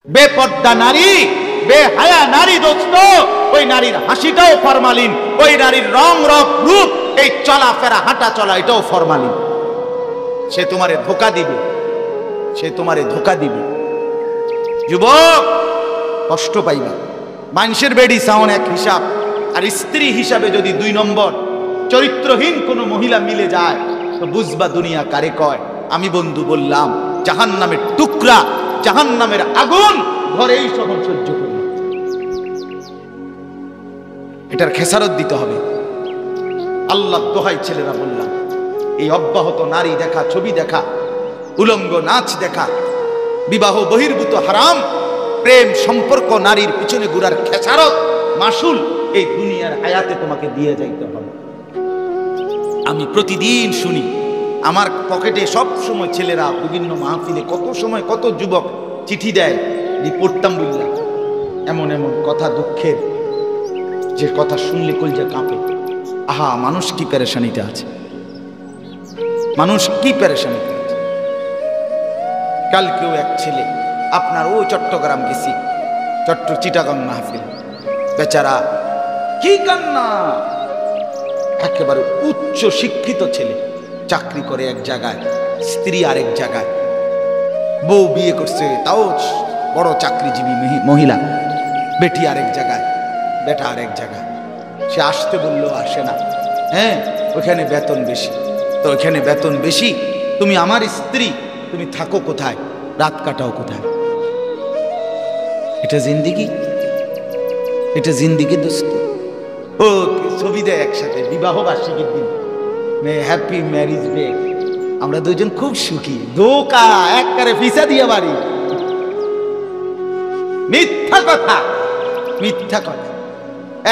বেপর্দা নারী, বেহায়া নারী দোস্ত, ওই নারীর হাসিটাও ফরমালিন, ওই নারীর রং রূপ, এই চলাফেরা হাঁটা চলা এটাও ফরমালিন। সে তোমারে ধোকা দিবে, সে তোমারে ধোকা দিবে। যুবক, কষ্ট পাইবা। মানুষের বেডি সাউন্ড এক হিসাব, আর স্ত্রী হিসাবে যদি 2 নম্বর চরিত্রহীন কোনো মহিলা মিলে যায় তো বুঝবা দুনিয়া কারে কয়। আমি বন্ধু বললাম, জাহান্নামের টুকরা, জাহান্নামের আগুন ঘরেই সহন সহ্য করি। এটার খেসারত দিতে হবে। আল্লাহ দোহাই ছেলেরা বললাম, এই অব্যাহত নারী দেখা, ছবি দেখা, উলঙ্গ নাচ দেখা, বিবাহ বহির্ভূত হারাম প্রেম সম্পর্ক, নারীর পিছনে ঘুরার খেসারত, মাসুল এই দুনিয়ার হায়াতে তোমাকে দিয়ে যাইতে হবে। আমি প্রতিদিন শুনি, আমার পকেটে সব সময় ছেলেরা বিভিন্ন মাহফিলে কত সময় কত যুবক চিঠি দেয়, পড়তাম বুঝলাম, এমন এমন কথা দুঃখের, যে কথা শুনলে কলজা কাঁপে। আহা, মানুষ কি পেরেশানিতে আছে, মানুষ কি পেরেশানিতে আছে। কালকেও এক ছেলে আপনার ওই চট্টগ্রাম গেছি, চিটাগাং মাহফিল, বেচারা কি কান্না, একেবারে উচ্চ শিক্ষিত ছেলে, চাকরি করে এক জায়গায়, স্ত্রী আরেক জায়গায়, বউ বিয়ে করছে তাও বড় চাকরিজীবী মহিলা, বেটি আরেক জায়গায়, বেটা আরেক জায়গায়। সে আসতে বললো আসে না। হ্যাঁ, ওখানে বেতন বেশি। তো ওখানে বেতন বেশি, তুমি আমার স্ত্রী, তুমি থাকো কোথায়, রাত কাটাও কোথায়? এটা জিন্দিগি, এটা জিন্দিগি দোস্ত। ও ছবি দেয় একসাথে বিবাহ বার্ষিকীর দিন, হ্যাপি ম্যারিজ ডে, আমরা দুজন খুব সুখী। ধোকা, একবারে ভিসা দিয়ে বাড়ি। মিথ্যা কথা, মিথ্যা কথা।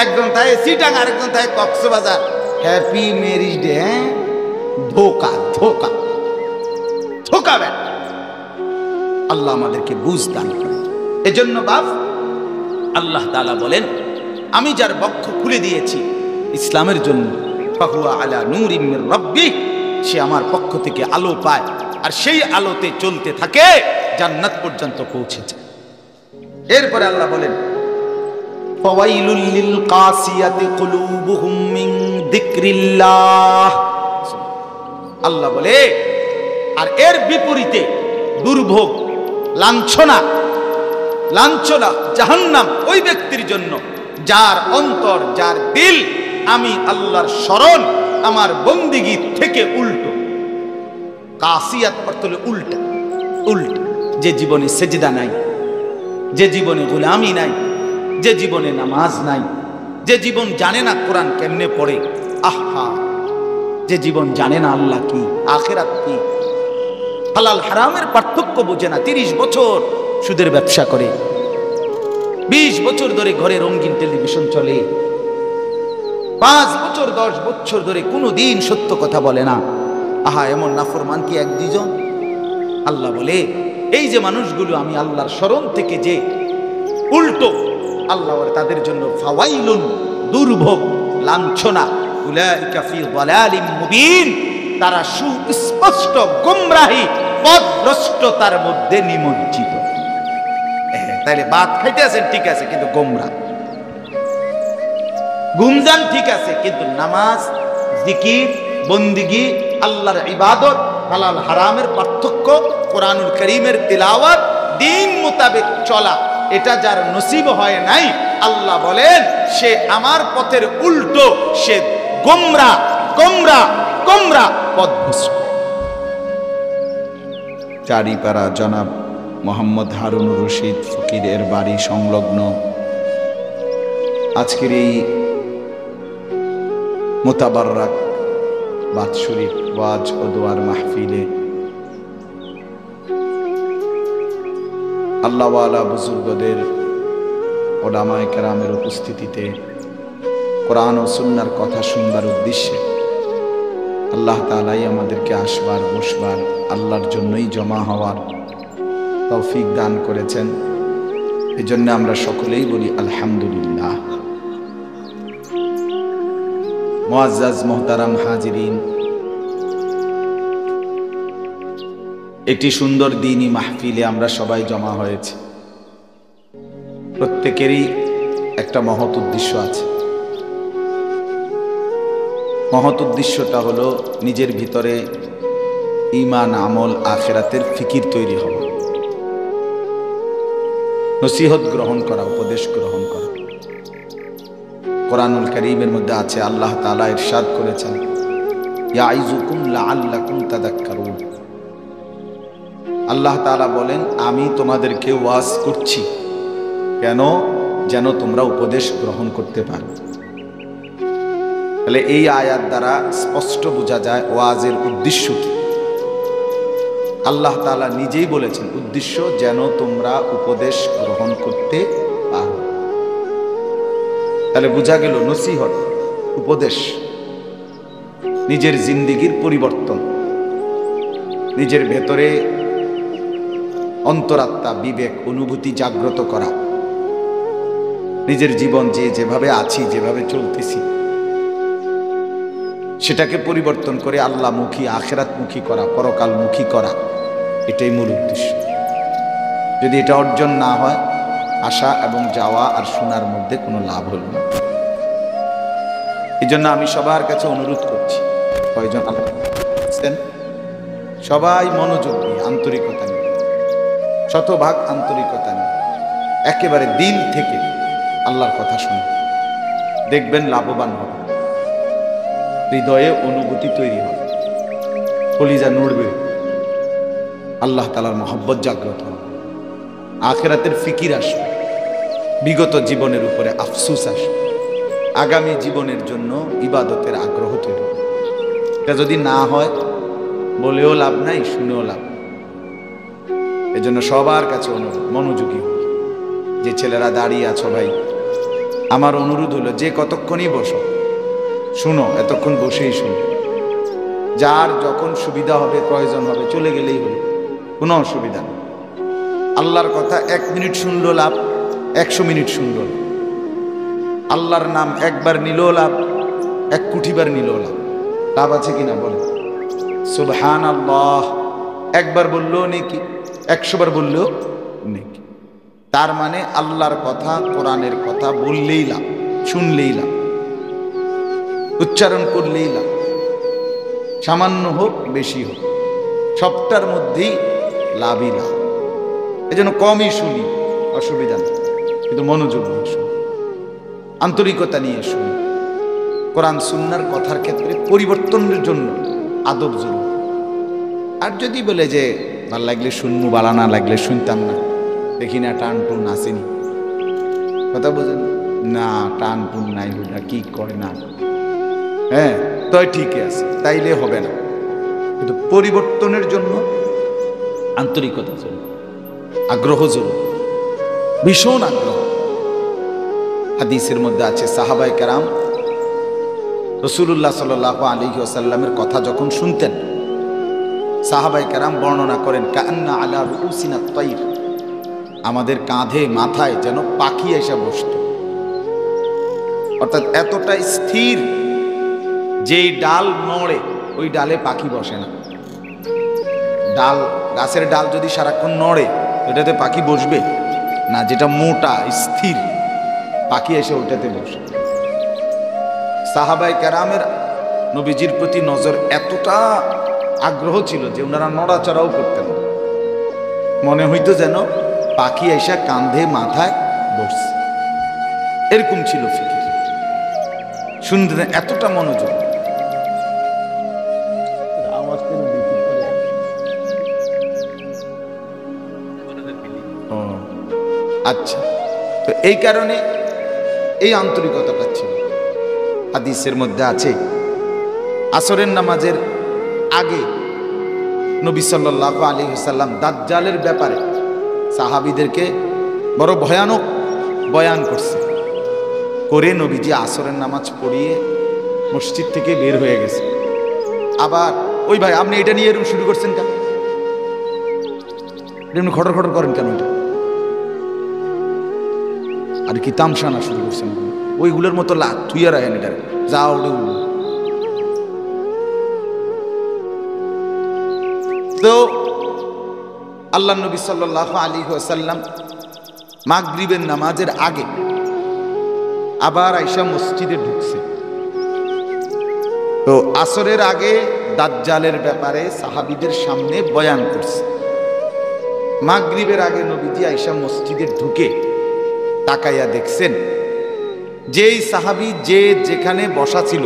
একজন তাই চিটাং, আরেকজন তাই কক্সবাজার, হ্যাপি ম্যারিজ ডে। হ্যাঁ, ধোকা, ধোকা, ধোকা। আল্লাহ আমাদেরকে বুঝ দান করে। এজন্য বাপ, আল্লাহ তাআলা বলেন, আমি যার বক্ষ খুলে দিয়েছি ইসলামের জন্য, ফাহুয়া আলা নূরিম মির রাব্বিহ, সে আমার পক্ষ থেকে আলো পায়, আর সেই আলোতে চলতে থাকে, জান্নাত পর্যন্ত পৌঁছেছে। এরপরে আল্লাহ বলেন, ফাওয়াইলুল লিল কাসিয়াতি কুলুবুহুম মিন যিকরিল্লাহ। আল্লাহ বলে, আর এর বিপরীতে দুর্ভোগ, লাঞ্ছনা, লাঞ্ছনা, জাহান্নাম ওই ব্যক্তির জন্য যার অন্তর, যার দিল আমি আল্লাহর শরণ, আমার বন্দিগি থেকে উল্টো। কাসিয়াত অর্থ হলো উল্টা, উল্টা। যে জীবনে সেজদা নাই, যে জীবনে গোলামি নাই, যে জীবনে নামাজ নাই, যে জীবন জানে না কোরআন কেমনে পড়ে, আহা, যে জীবন জানে না আল্লাহ কি, আখিরাত কি, হালাল হারামের পার্থক্য বোঝে না। 30 বছর সুদের ব্যবসা করে, 20 বছর ধরে ঘরে রঙিন টেলিভিশন চলে, 5 বছর 10 বছর ধরে কোনো দিন সত্য কথা বলে না। আহা, এমন নাফরমান কি 1-2 জন? আল্লাহ বলে, এই যে মানুষগুলো আমি আল্লাহর শরণ থেকে যে উল্টো, আল্লাহ বলে তাদের জন্য ফাওয়াইলুন, দুর্ভোগ, লাঞ্ছনা, উলাইকা ফি যালালিম মুবিন, তারা সুস্পষ্ট গোমরাহি, পথভ্রষ্টতার মধ্যে নিমজ্জিত। তাইলে ভাত খাইতে আছেন ঠিক আছে, কিন্তু গোমরা। গুমজান ঠিক আছে, কিন্তু নামাজ, জিকির, বন্দিগি, আল্লাহর ইবাদত, হালাল হারামের পার্থক্য, কোরআনুল কারীমের তিলাওয়াত, দিন মোতাবেক চলা, এটা যার নসিব হয় নাই, আল্লাহ বলেন সে আমার পথের উল্টো, সে গোমরা, গোমরা, গোমরা, পথভ্রষ্ট। চারিপাড়া জনাব মোহাম্মদ হারুনুর রশিদ ফকিরের বাড়ি সংলগ্ন আজকের এই মোতাবাররাক বাৎসরিক ওয়াজ ও দোয়ার মাহফিলে আল্লাহওয়ালা বুজুর্গদের, ওলামায়ে কেরামের উপস্থিতিতে কোরআন ও সুন্নাহর কথা শুনবার উদ্দেশ্যে আল্লাহ তাআলাই আমাদেরকে আসবার, বসবার, আল্লাহর জন্যই জমা হওয়ার তৌফিক দান করেছেন। এজন্য আমরা সকলেই বলি আলহামদুলিল্লাহ। মুআজ্জাজ মুহতারাম হাজিরিন, একটি সুন্দর দ্বীনি মাহফিলে আমরা সবাই জমা হয়েছি। প্রত্যেকেরই একটা মহৎ উদ্দেশ্য আছে। মহৎ উদ্দেশ্যটা হলো নিজের ভিতরে ঈমান, আমল, আখিরাতের ফিকির তৈরি হওয়া, নসিহত গ্রহণ করা, উপদেশ গ্রহণ করা। কোরআনুল কারীমের মধ্যে আছে, আল্লাহ তাআলা ইরশাদ করেছেন, ইয়াইযুকুম লাআল্লাকুম তাযাক্কারুন। আল্লাহ তাআলা বলেন, আমি তোমাদেরকে ওয়াজ করছি কেন? যেন তোমরা উপদেশ গ্রহণ করতে পারো। তাহলে এই আয়াত দ্বারা স্পষ্ট বোঝা যায় ওয়াজের উদ্দেশ্য কি। আল্লাহ তাআলা নিজেই বলেছেন উদ্দেশ্য যেন তোমরা উপদেশ গ্রহণ করতে পারো। তাহলে বোঝা গেল নসিহত, উপদেশ, নিজের জিন্দেগির পরিবর্তন, নিজের ভেতরে অন্তরাত্মা, বিবেক, অনুভূতি জাগ্রত করা, নিজের জীবন যেভাবে আছি, যেভাবে চলতেছি, সেটাকে পরিবর্তন করে আল্লাহমুখী, আখিরাতমুখী করা, পরকালমুখী করা, এটাই মূল উদ্দেশ্য। যদি এটা অর্জন না হয়, আসা এবং যাওয়া আর শোনার মধ্যে কোনো লাভ হল না। এই জন্য আমি সবার কাছে অনুরোধ করছি, কয়জন আছেন সবাই মনোযোগ দিয়ে, আন্তরিকতা নিয়ে, শতভাগ আন্তরিকতা নিয়ে, একেবারে দিল থেকে আল্লাহর কথা শুনে দেখবেন লাভবান হবে। হৃদয়ে অনুভূতি তৈরি হবে, কলিজা নড়বে, আল্লাহ তাআলার মহব্বত জাগ্রত হবে, আখিরাতের ফিকির আসবে, বিগত জীবনের উপরে আফসোস আসবে, আগামী জীবনের জন্য ইবাদতের আগ্রহ তৈরি হবে। এটা যদি না হয়, বলেও লাভ নাই, শুনেও লাভ নাই। এজন্য সবার কাছে অনুরোধ, মনোযোগী হোক। যে ছেলেরা দাঁড়িয়ে আছো ভাই, আমার অনুরোধ হলো যে কতক্ষণই বসো, শুনো, এতক্ষণ বসেই শুনো। যার যখন সুবিধা হবে, প্রয়োজন হবে, চলে গেলেই হলো, কোনো অসুবিধা নেই। আল্লাহর কথা 1 মিনিট শুনলো লাভ, 100 মিনিট শুনলো লাভ। আল্লাহর নাম একবার নিলেও লাভ, 1 কোটিবার নিলেও লাভ। লাভ আছে কিনা বলে? সুবহানাল্লাহ একবার বললেও নেকি, 100 বার বললেও নেকি। তার মানে আল্লাহর কথা, কোরআনের কথা বললেই লাভ, শুনলেই লাভ, উচ্চারণ করলেই লাভ। সামান্য হোক বেশি হোক, সবটার মধ্যেই লাভই লাভ। এই জন্য কমই শুনি, অসুবিধা নেই, কিন্তু মনোযোগ নিয়ে শুনি, আন্তরিকতা নিয়ে শুনি। কোরআন সুন্নাহর কথার ক্ষেত্রে পরিবর্তনের জন্য আদব জরুরি। আর যদি বলে যে ভাল লাগলে শুনবো, বালা না লাগলে শুনতাম না, দেখি না টান টুন আসেনি, কথা বোঝেন না, টান টুন নাই, ওটা কি করে না, হ্যাঁ তাই ঠিকই আছে, তাইলে হবে না। কিন্তু পরিবর্তনের জন্য আন্তরিকতা জরুরি, আগ্রহ জরুরি, ভীষণ আগ্রহ। হাদিসের মধ্যে আছে, সাহাবায়ে কেরাম রাসূলুল্লাহ সাল্লাল্লাহু আলাইহি ওয়াসাল্লামের কথা যখন শুনতেন, সাহাবায়ে কেরাম বর্ণনা করেন, কান্না আলা রুউসিনা তাইর, আমাদের কাঁধে মাথায় যেন পাখি এসে বসত। অর্থাৎ এতটা স্থির, যেই ডাল নড়ে ওই ডালে পাখি বসে না। ডাল, গাছের ডাল যদি সারাক্ষণ নড়ে, ওটাতে পাখি বসবে না। যেটা মোটা স্থির, পাখি এসে ওটাতে বসে। সাহাবায়ে কেরামের নবীজির প্রতি নজর এতটা আগ্রহ ছিল যে ওনারা নড়াচড়াও করতেন না, মনে হইতো যেন পাখি এসে কাঁধে মাথায় বসছে। এরকম ছিল ফিকির, শুনতেন এতটা মনোযোগ। আচ্ছা, তো এই কারণে এই আন্তরিকতাটা ছিল। হাদিসের মধ্যে আছে, আসরের নামাজের আগে নবী সাল্লাল্লাহু আলাইহি ওয়াসাল্লাম দাজ্জালের ব্যাপারে সাহাবীদেরকে বড় ভয়ানক বয়ান করছে। করে নবীজি আসরের নামাজ পড়িয়ে মসজিদ থেকে বের হয়ে গেছে। আবার ওই ভাই, আপনি এটা নিয়ে এরকম শুরু করছেন কেন? এমনি খটর খটর করেন কেন? এটা আর কি তামসানা শুরু করছেন? ওইগুলোর মতো লাগ থুইয়া রাখেন, এটা যা ওটা উঠল। তো আল্লাহ নবী সাল্লাল্লাহু আলাইহি ওয়াসাল্লাম মাগরিবের নামাজের আগে আবার আয়েশা মসজিদে ঢুকছে। তো আসরের আগে দাজ্জালের ব্যাপারে সাহাবীদের সামনে বয়ান করছে। মাগরিবের আগে নবীজি আয়েশা মসজিদে ঢুকে তাকাইয়া দেখছেন যেই সাহাবী যে যেখানে বসা ছিল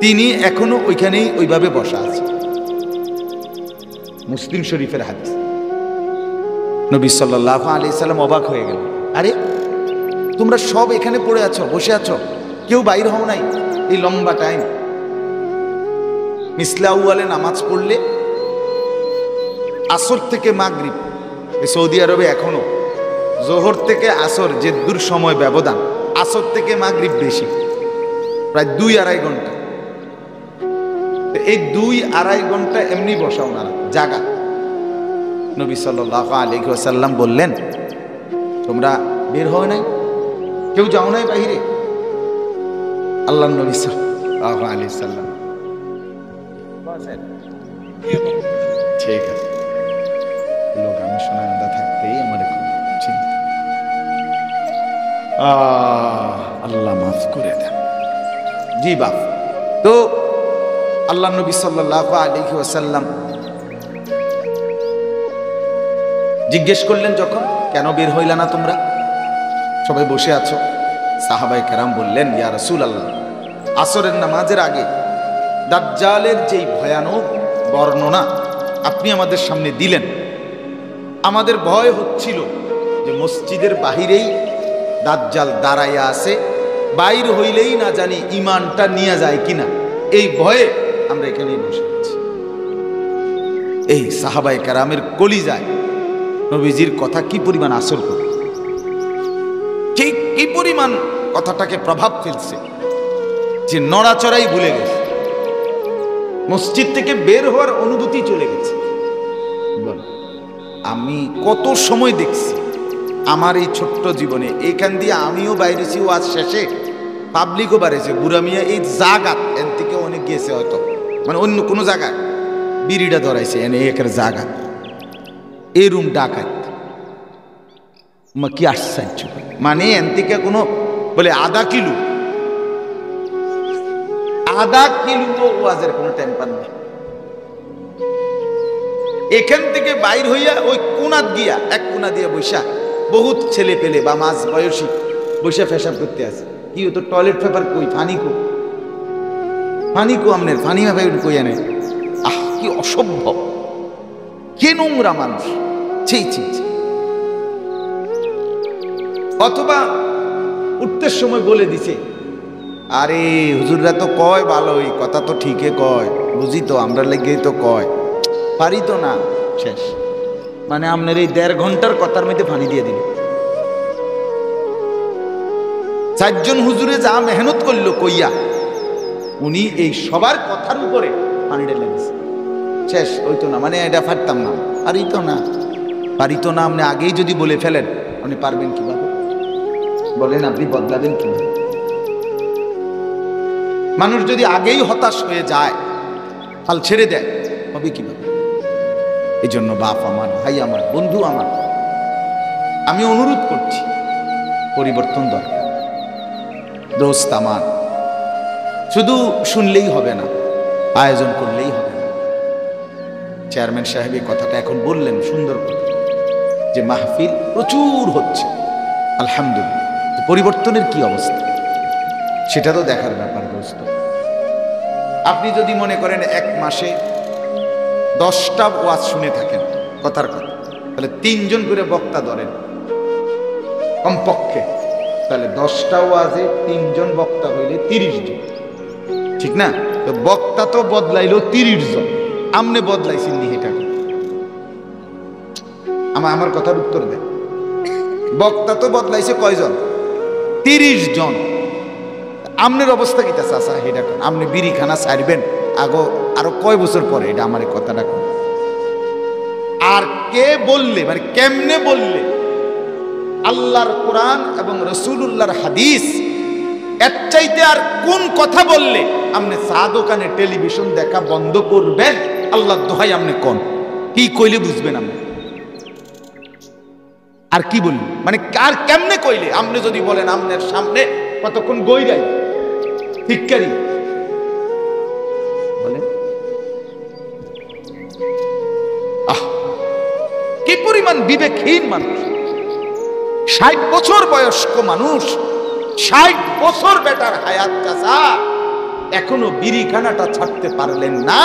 তিনি এখনো ওইখানেই ওইভাবে বসা আছে। মুসলিম শরীফের হাদিস। নবী সাল্লাল্লাহু আলাইহি সাল্লাম অবাক হয়ে গেল, আরে তোমরা সব এখানে পড়ে আছো, বসে আছো, কেউ বাইর হও নাই এই লম্বা টাইম। মিসলা আউয়ালে নামাজ পড়লে আসর থেকে মাগরিব, সৌদি আরবে এখনো জোহর থেকে আসর যে দূর সময় ব্যবধান, আসর থেকে মাগরিব বেশি, প্রায় 2-2.5 ঘন্টা। এই 2-2.5 ঘন্টা এমনি বসা ওনারা জাগা। নবী সাল্লাল্লাহু আলাইহি ওয়াসাল্লাম বললেন, তোমরা বের হও নাই, কেউ যাও নাই বাহিরে? আল্লাহ নবী সাল্লাল্লাহু আলাইহি ওয়াসাল্লাম ঠিক আছে, লোক আমি শোনায় আলাদা থাকতেই আমার চিন্তা। আল্লাহ মাফ করে দেন। জি বাপ। তো আল্লাহ নবী সাল্লাল্লাহু আলাইহি ওয়াসাল্লাম জিজ্ঞেস করলেন যখন, কেন বের হইলা না তোমরা, সবাই বসে আছো? সাহাবায়ে কেরাম বললেন, ইয়া রাসূলুল্লাহ, আসরের নামাজের আগে দাজ্জালের যেই ভয়ানক বর্ণনা আপনি আমাদের সামনে দিলেন, আমাদের ভয় হচ্ছিল যে মসজিদের বাহিরেই দাজ্জাল দাঁড়াইয়া আছে, বাইর হইলেই না জানি ঈমানটা নিয়ে যায় কিনা, এই ভয়ে আমরা এখানেই বসে আছি। এই সাহাবায়ে কেরামের কলিজায় নবীজির কথা কি পরিমাণ আসর করে, ঠিক কি পরিমাণ কথাটাকে প্রভাব ফেলছে যে নড়াচড়াই ভুলে গেছে, মসজিদ থেকে বের হওয়ার অনুভূতি চলে গেছে। বল, আমি কত সময় দেখছি আমার এই ছোট্ট জীবনে, এখান দিয়ে আমিও বাইরেছি ওয়াজ শেষে, পাবলিকও বাড়েছে, বুড়া মিয়া এই জায়গাত এন থেকে অনেক গিয়েছে হয়তো, মানে অন্য কোনো জায়গায় বিড়িটা ধরাইছে এনে একের জায়গা, এই রুম ডাকাত কি আশ্চর্য, মানে এন থেকে কোনো বলে আধা কিলো ওয়াজের কোনো টেম্পার নেই। এখান থেকে বাইর হইয়া ওই কোনাত গিয়া এক কোনা দিয়ে বৈশা বহুত ছেলে পেলে বা মাঝ বয়সী বৈশা পেশাব করতে আছে। কি হতো, টয়লেট পেপার কই, ফানি কো আমনের ফানি ভাবে কই আনে। আহ, কি অসভ্য, কে নোংরা মানুষ, ছি ছি ছি। অথবা উঠতে সময় বলে দিছে, আরে হুজুররা তো কয় ভালোই, কথা তো ঠিকই কয়, বুঝি তো, আমরা লেগেই তো কয়, পারি তো না, শেষ। মানে আপনার এই 1.5 ঘন্টার কথার মধ্যে ফানি দিয়ে দিল। 4 জন হুজুরে যা মেহনত করলো কইয়া, উনি এই সবার কথার উপরে পানি ঢেলে দিছে, শেষ। ওই তো না, মানে এটা পারতাম না, পারিত না। আপনি আগেই যদি বলে ফেলেন, আপনি পারবেন কিভাবে? বলেন, আপনি বদলাবেন কিভাবে? মানুষ যদি আগেই হতাশ হয়ে যায়, হাল ছেড়ে দেয়, হবে কিভাবে? এই জন্য বাপ আমার, ভাই আমার, বন্ধু আমার, আমি অনুরোধ করছি, পরিবর্তন দরকার। দোস্ত আমার, শুধু শুনলেই হবে না, আয়োজন করলেই হবে না। চেয়ারম্যান সাহেব এই কথাটা এখন বললেন সুন্দর কথা, যে মাহফিল প্রচুর হচ্ছে, আলহামদুলিল্লাহ। পরিবর্তনের কি অবস্থা সেটা তো দেখার ব্যাপার দোস্ত। আপনি যদি মনে করেন 1 মাসে 10টা ওয়াজ শুনে থাকেন কথার কথা, তাহলে 3 জন করে বক্তা ধরেন কমপক্ষে, তাহলে 10টা ওয়াজে 3 জন বক্তা হইলে 30 জন, ঠিক না? তো বক্তা তো বদলাইলো 30 জন, আমনে বদলাইছেন নি? এটা আমার কথার উত্তর দেন। বক্তা তো বদলাইছে কয়জন? 30 জন। আমনের অবস্থা কি চাচা? এটা আপনি বিড়িখানা ছাড়বেন আরো কয় বছর পরে? এটা আমার কথাটা কোন। আর কে বললে, মানে কেমনে বললে আল্লাহর কোরআন এবং রাসূলুল্লাহর হাদিস, এর চাইতে আর কোন কথা বললে আপনি চা দোকানে টেলিভিশন দেখা বন্ধ করবেন? আল্লাহর দোহাই আপনি কোন কি কইলে বুঝবেন? আপনি আর কি বললি, মানে কার কেমনে কইলে? আপনি যদি বলেন আমনের সামনে কতক্ষণ গই যাই ঠিককারি বলে, কি পরিমাণ বিবেকহীন মানুষ। 60 বছর বয়স্ক মানুষ, 60 বছর বেটার হায়াত চাচা, এখনো বিড়িখানাটা ছাড়তে পারলেন না।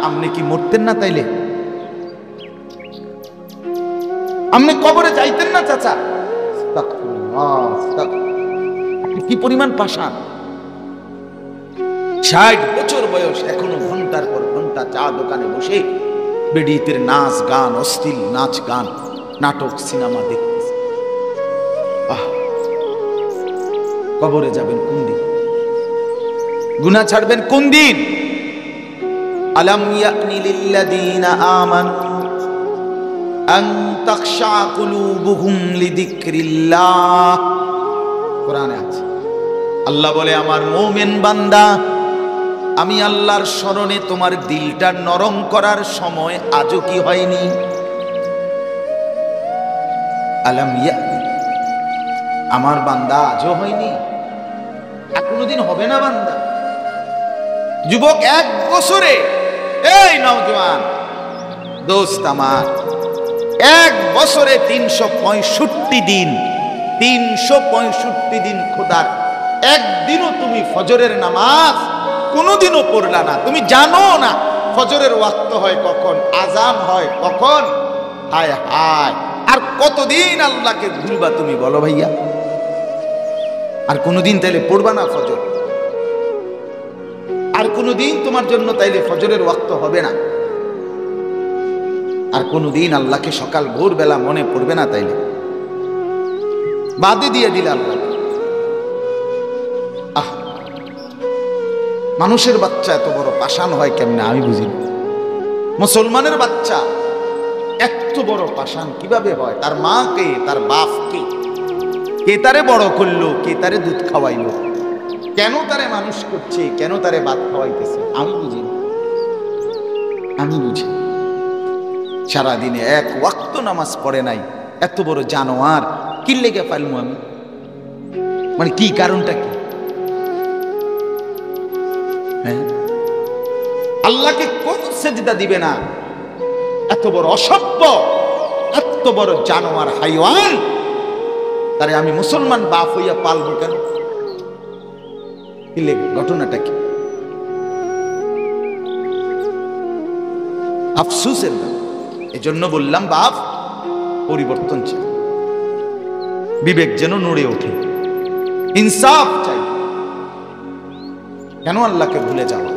আপনি কি মরতেন না তাইলে? আপনি কবরে যাইতেন না চাচা? কি পরিমাণ পাষাণ। 60 বছর বয়স, এখনো ঘন্টার পর ঘন্টা চা দোকানে বসে বেডিতের নাচ গান, অশ্লীল নাচ গান, নাটক, সিনেমা দেখতেছে। কবরে যাবেন কোন দিন? গুনাহ ছাড়বেন কোন দিন? আলাম ইয়ানি লিল্লাযীনা আমানু আন তাখশা কুলুবুহুম লিযিকরিল্লাহ। কোরআনে আছে, আল্লাহ বলে, আমার মুমিন বান্দা, আমি আল্লাহর স্মরণে তোমার দিলটা নরম করার সময় আজও কি হয়নি? আলাম ইয়ানি, আমার বান্দা আজও হয়নি? আর কোনদিন হবে না বান্দা? যুবক, 1 বছরে, এই নওজোয়ান দোস্ত আমার, 1 বছরে 365 দিন, 365 দিন খোদার একদিনও তুমি ফজরের নামাজ কোনদিনও পড়লা না। তুমি জানো না ফজরের ওয়াক্ত হয় কখন, আজান হয় কখন। হায় হায়, আর কতদিন আল্লাহকে ভুলবা তুমি বলো ভাইয়া? আর কোনদিন তাইলে পড়বা না ফজর? আর কোনদিন তোমার জন্য তাইলে ফজরের ওয়াক্ত হবে না? আর কোনদিন আল্লাহকে সকাল ভোরবেলা মনে পড়বে না তাইলে? বাদে দিয়ে দিলে আল্লাহ। মানুষের বাচ্চা এত বড় পাষাণ হয় কেমনে আমি বুঝি না। মুসলমানের বাচ্চা এত বড় পাষাণ কিভাবে হয়? তার মা কে, তার বাপ কে? কে তারে বড় করলো? কে তারে দুধ খাওয়াইলো? কেন তারে মানুষ করছে? কেন তারে ভাত খাওয়াইতেছে? আমি বুঝি না, আমি বুঝি। সারাদিনে 1 ওয়াক্ত নামাজ পড়ে নাই, এত বড় জানোয়ার কি লেগে পাইলাম আমি? মানে কি কারণটা কি? আল্লাহকে কোন সেজদা দিবে না? এত বড় অসভ্য, এত বড় জানোয়ার, হাইওয়ান, তারে আমি মুসলমান বাপ হইয়া পালবো কেন? কি লেগে? ঘটনাটা কি? আফসোসের না। এজন্য বললাম বাপ পরিবর্তন চাই, বিবেক যেন নড়ে ওঠে, ইনসাফ চাই। কেন আল্লাহকে ভুলে যাওয়া?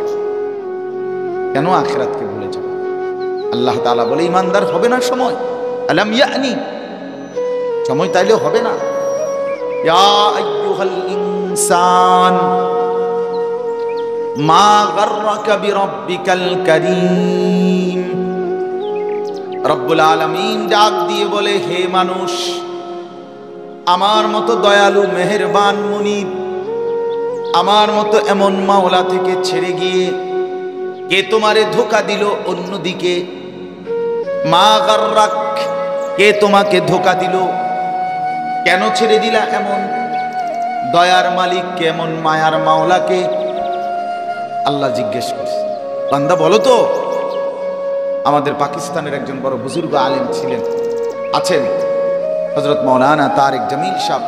কেন আখিরাতকে ভুলে যাওয়া? আল্লাহ তাআলা বলে, ইমানদার হবে না সময়? আলাম ইয়ানি, সময় তাইলে হবে না। ইয়া আইয়ুহাল ইনসান মা গাররাকা বিরাব্বিকাল কারীম। রব্বুল আলামিন ডাক দিয়ে বলে, হে মানুষ, আমার মতো দয়ালু, মেহেরবান, মুনিব, আমার মতো এমন মাওলা থেকে ছেড়ে গিয়ে কে তোমারে ধোঁকা দিল অন্যদিকে? মা গাররাক, কে তোমাকে ধোঁকা দিল? কেন ছেড়ে দিলা এমন দয়ার মালিক, কেমন মায়ার মাওলাকে? আল্লাহ জিজ্ঞেস করছে, বান্দা বলো তো। আমাদের পাকিস্তানের একজন বড় বুজুর্গ আলেম ছিলেন, আছেন, হযরত মাওলানা তারেক জামিল সাহেব।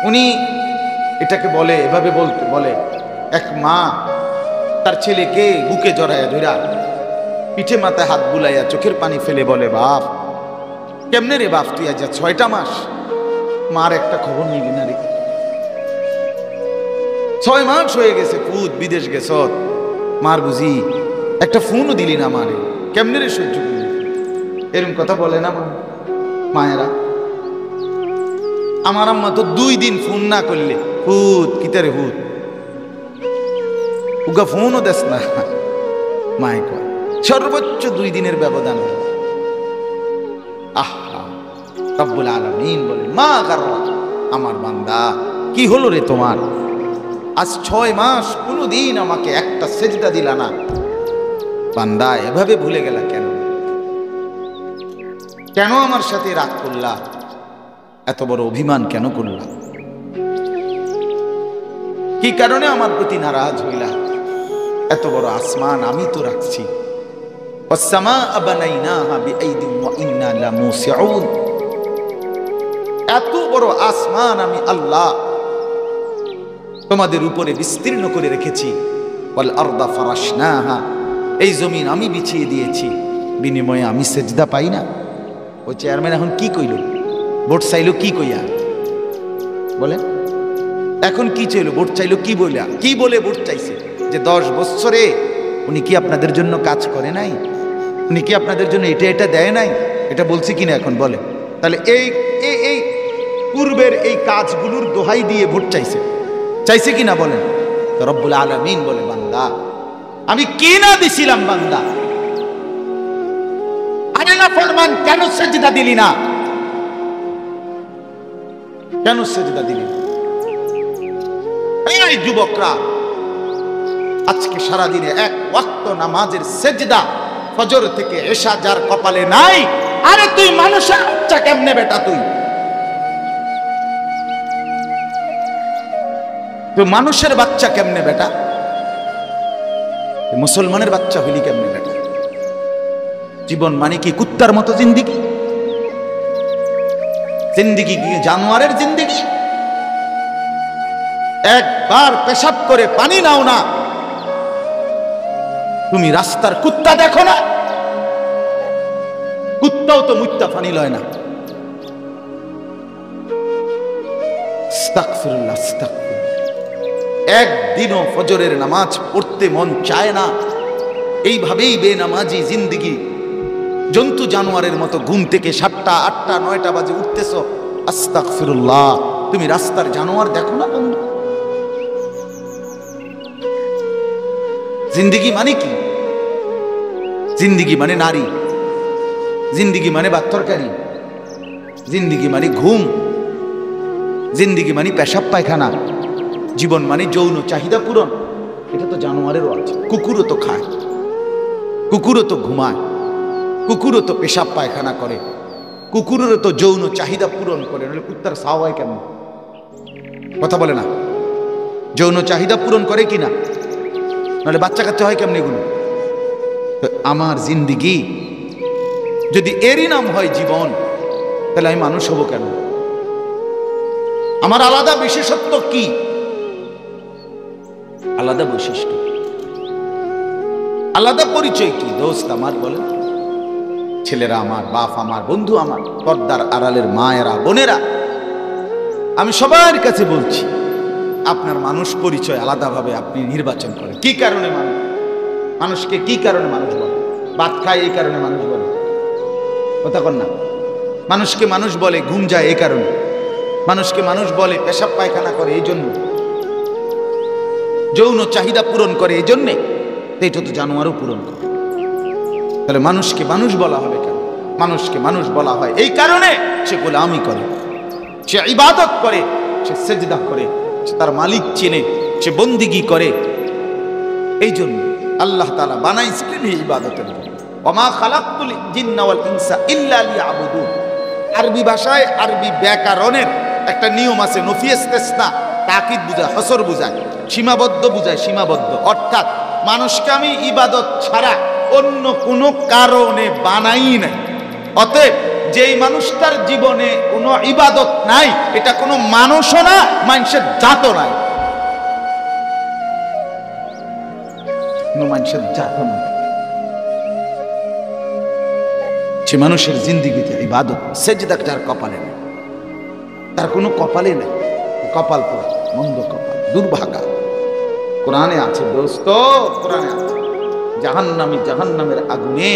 উনি এটাকে বলে, এভাবে বলে, এক মা তার ছেলেকে বুকে জড়াইয়া ধইরা পিঠে মাথায় হাত বুলাইয়া চোখের পানি ফেলে বলে, বাপ কেমনে রে বাপ, তুই আজ 6টা মাস মার একটা খবর নিবি না রে? 6 মাস হয়ে গেছে, পুত বিদেশ গেছ, মার বুঝি একটা ফোনও দিলি না মারে, কেমনে রে সহ্য করলি? এরকম কথা বলে না মায়েরা? আমার আম্মা তো 2 দিন ফোন না করলে হুত কিতারে হুত, উগা ফোনও দেস না। মায় কয় সর্বোচ্চ 2 দিনের ব্যবধান। আহা, রব্বুল আলামিন বলে, মা গাররা, আমার বান্দা কি হলো রে তোমার? আজ 6 মাস কোনদিন আমাকে একটা সেজদা দিলা না। বান্দা এভাবে ভুলে গেলা কেন? কেন আমার সাথে রাগ করলা? এত বড় অভিমান কেন করলাম? কি কারণে আমার প্রতি নারাজ হইলা? এত বড় আসমান আমি তো রাখছি। এত বড় আসমান আমি আল্লাহ তোমাদের উপরে বিস্তীর্ণ করে রেখেছি। এই জমিন আমি বিছিয়ে দিয়েছি, বিনিময়ে আমি সেজদা পাই না? ওই চেয়ারম্যান এখন কি কইল? ভোট চাইলো কি কইয়া? বলেন এখন কি চাইলো? ভোট চাইলো কি বইলা? কি বলে ভোট চাইছে? যে 10 বছরে উনি কি আপনাদের জন্য কাজ করে নাই? উনি কি আপনাদের জন্য এটা এটা দেয় নাই? এটা বলছে কিনা এখন বলে? তাহলে এই এই পূর্বের এই কাজগুলোর দোহাই দিয়ে ভোট চাইছে, চাইছে কিনা বলেন? তো রব্বুল আলামিন বলে, বান্দা আমি কি না দিছিলাম? বান্দা আরে না ফরমান, কেন সেজদা দিলি না? কেন সেজদা দিলি না? এই যুবকরা, আজকে সারাদিনে এক ওয়াক্ত নামাজের সেজদা ফজর থেকে এশা যার কপালে নাই, আরে তুই মানুষের বাচ্চা কেমনে বেটা? তুই মানুষের বাচ্চা কেমনে বেটা? মুসলমানের বাচ্চা হইলি কেমনে বেটা? জীবন মানে কি কুত্তার মতো জিন্দিগি? জিন্দিগি কি জানোয়ারের জিন্দিগি? একবার পেশাব করে পানি নাও না, তুমি রাস্তার কুত্তা দেখো না? কুত্তাও তো মুত্তা পানি লয় না। আস্তাগফিরুল্লাহ, আস্তাগফিরুল্লাহ। একদিনও ফজরের নামাজ পড়তে মন চায় না, এইভাবেই বেনামাজি জিন্দিগি। জন্তু জানোয়ারের মতো ঘুম থেকে 7টা 8টা 9টা বাজে উঠতেছ। আস্তাগফিরুল্লাহ, তুমি রাস্তার জানোয়ার দেখো না বন্ধু? জিন্দিগি মানে কি? জিন্দিগি মানে নারী, জিন্দিগি মানে ভাত তরকারি, জিন্দিগি মানে ঘুম, জিন্দিগি মানে পেশাব পায়খানা, জীবন মানে যৌন চাহিদা পূরণ। এটা তো জানোয়ারেরও আছে। কুকুরও তো খায়, কুকুরও তো ঘুমায়, কুকুরও তো পেশাব পায়খানা করে, কুকুরেরও তো যৌন চাহিদা পূরণ করে। নাহলে কুত্তার সাও হয় কেমন? কথা বলে না? যৌন চাহিদা পূরণ করে কিনা? নাহলে বাচ্চা কাচ্চা হয় কেমন এগুলো? আমার জিন্দিগি যদি এরই নাম হয় জীবন, তাহলে আমি মানুষ হব কেন? আমার আলাদা বিশেষত্ব কি? আলাদা বৈশিষ্ট্য, আলাদা পরিচয় কি? দোস্ত আমার বলেন, ছেলেরা আমার, বাপ আমার, বন্ধু আমার, পর্দার আড়ালের মায়েরা, বোনেরা, আমি সবার কাছে বলছি, আপনার মানুষ পরিচয় আলাদাভাবে আপনি নির্বাচন করেন। কি কারণে মানুষ? মানুষকে কি কারণে মানুষ বলে? ভাত খায় এই কারণে মানুষ বলে, কথা কন না? মানুষকে মানুষ বলে ঘুম যায় এই কারণে, মানুষকে মানুষ বলে পেশাব পায়খানা করে এই জন্য, যৌন চাহিদা পূরণ করে এই জন্যে। এটা তো জানোয়ারও পূরণ করে। তাহলে মানুষকে মানুষ বলা হবে কেন? মানুষকে মানুষ বলা হয় এই কারণে সে গোলামি করে, সে ইবাদত করে, সে সেজদা করে, সে তার মালিক চেনে, সে বন্দিগি করে। এই জন্য আল্লাহ তাআলা বানাইছিলেন এই ইবাদতের জন্য। ওমা খালাকতুল জিন্না ওয়াল ইনসা ইল্লা লিয়াবুদুন। আরবি ভাষায়, আরবি ব্যাকরণের একটা নিয়ম আছে, নফি ইস্তিসনা, তাকিদ বুঝায়, হসর বুঝায়, সীমাবদ্ধ বুঝায়, সীমাবদ্ধ। অর্থাৎ মানুষকে আমি ইবাদত ছাড়া অন্য কোনো কারণে বানাই নাই। অতএব যেই মানুষটার জীবনে কোনো ইবাদত নাই, এটা কোনো মানুষও না, মানুষের জাতও নাই, কোনো মানুষের জাতও নাই। সে মানুষের জিন্দিগিতে ইবাদত, সেজদা তার কপালে নেই, তার কোনো কপালে নেই। কপাল পোড়া, মন্দ কপাল, দুর্ভাগা। কোরআনে আছে দোস্ত, কোরআনে আছে জাহান্নামী জাহান্নামের আগুনে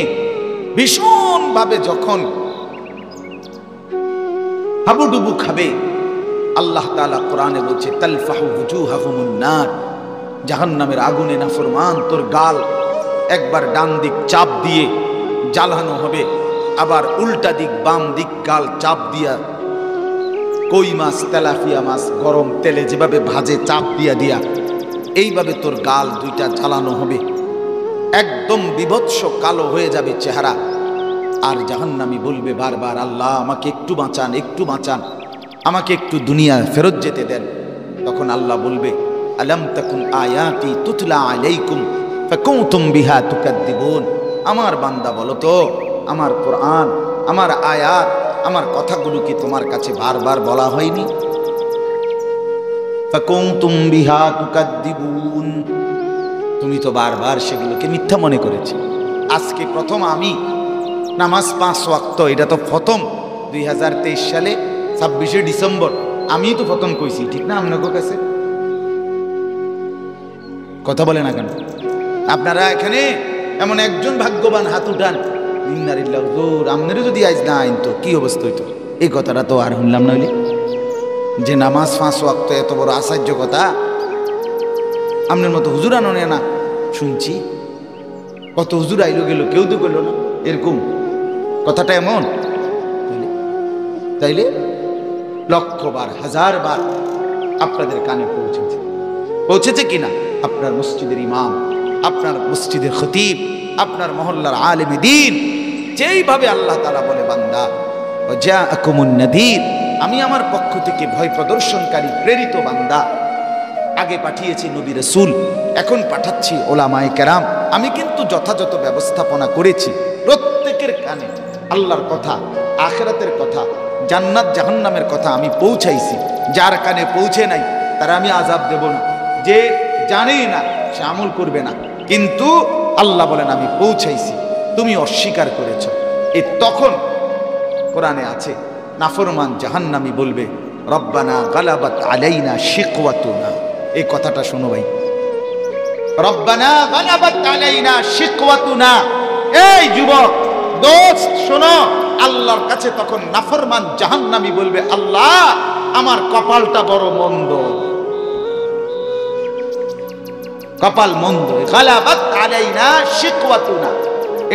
ভীষণ ভাবে যখন হাবুডুবু খাবে, আল্লাহ তাআলা কোরআনে বলছে তালফাহু ওয়ুজুহাহুমুন নার। জাহান্নামের আগুনে নাফরমান তোর গাল একবার ডান দিক চাপ দিয়ে জ্বালানো হবে, আবার উল্টা দিক বাম দিক গাল চাপ দিয়া, কই মাছ তেলাপিয়া মাছ গরম তেলে যেভাবে ভাজে চাপ দিয়া দিয়া, এইভাবে তোর গাল দুইটা জ্বালানো হবে, একদম বিভৎস কালো হয়ে যাবে চেহারা। আর জাহান্নামী বলবে বারবার, আল্লাহ আমাকে একটু বাঁচান, একটু বাঁচান। আমাকে একটু দুনিয়া ফেরত যেতে দেন। তখন আল্লাহ বলবে, আলাম তাকুন আয়াতি তুতলা আলাইকুম ফাকুনতুম বিহা তুকাদ্দিবুন। আমার বান্দা বলো তো, আমার কোরআন, আমার আয়াত, আমার কথাগুলো কি তোমার কাছে বারবার বলা হয়নি? ফাকুনতুম বিহা তুকাদ্দিবুন, তুমি তো বারবার সেগুলোকে মিথ্যা মনে করেছি। আজকে প্রথম আমি নামাজ 5 ওয়াক্ত, এটা তো প্রথম 2023 সালে 26শে ডিসেম্বর আমি তো প্রথম কইছি, ঠিক না? আপনাদের কাছে কথা বলে না কেন? আপনারা এখানে এমন একজন ভাগ্যবান হাত উঠান, ইন্নালিল্লাহি হুজুর আমনেরও যদি আজ না আইন তো কি অবস্থা হইতো। এই কথাটা তো আর শুনলাম না, হইলে যে নামাজ 5 ওয়াক্ত এত বড় আশ্চর্য কথা আমনের মতো হুজুর আনে না। শুনছি কত হুজুর আইলো গেল, কেউ তো গেল না, এরকম কথাটা এমন। তাইলে লক্ষবার, হাজারবার আপনাদের কানে পৌঁছেছে কিনা? আপনার মসজিদের ইমাম, আপনার মসজিদের খতিব, আপনার মহল্লার আলেম দ্বীন যেইভাবে আল্লাহ তাআলা বলে, বান্দা জাআকুমুন নাযীর, আমি আমার পক্ষ থেকে ভয় প্রদর্শনকারী প্রেরিত বান্দা। আগে পাঠিয়েছি নবী রাসূল, এখন পাঠাচ্ছি ওলামায়ে কেরাম। আমি কিন্তু যথাযথ ব্যবস্থাপনা করেছি। প্রত্যেকের কানে আল্লাহর কথা, আখিরাতের কথা, জান্নাত জাহান্নামের কথা আমি পৌঁছাইছি। যার কানে পৌঁছে নাই তারা আমি আযাব দেব না। যে জানেই না সে আমল করবে না, কিন্তু আল্লাহ বলেন আমি পৌঁছাইছি, তুমি অস্বীকার করেছ। এই তখন কোরআনে আছে, নাফরমান জাহান্নামী বলবে, রব্বানা গালাবাত আলাইনা শিকওয়াতুনা। এই কথাটা শোনো ভাই, রব্বানা গালাবাত আলাইনা শিকওয়াতুনা। এই যুবক দোস্ত শোনো, আল্লাহর কাছে তখন নাফরমান জাহান্নামী বলবে, আল্লাহ আমার কপালটা বড় মন্দ, কপাল মন্দ। গালাবাত আলাইনা শিকওয়াতুনা,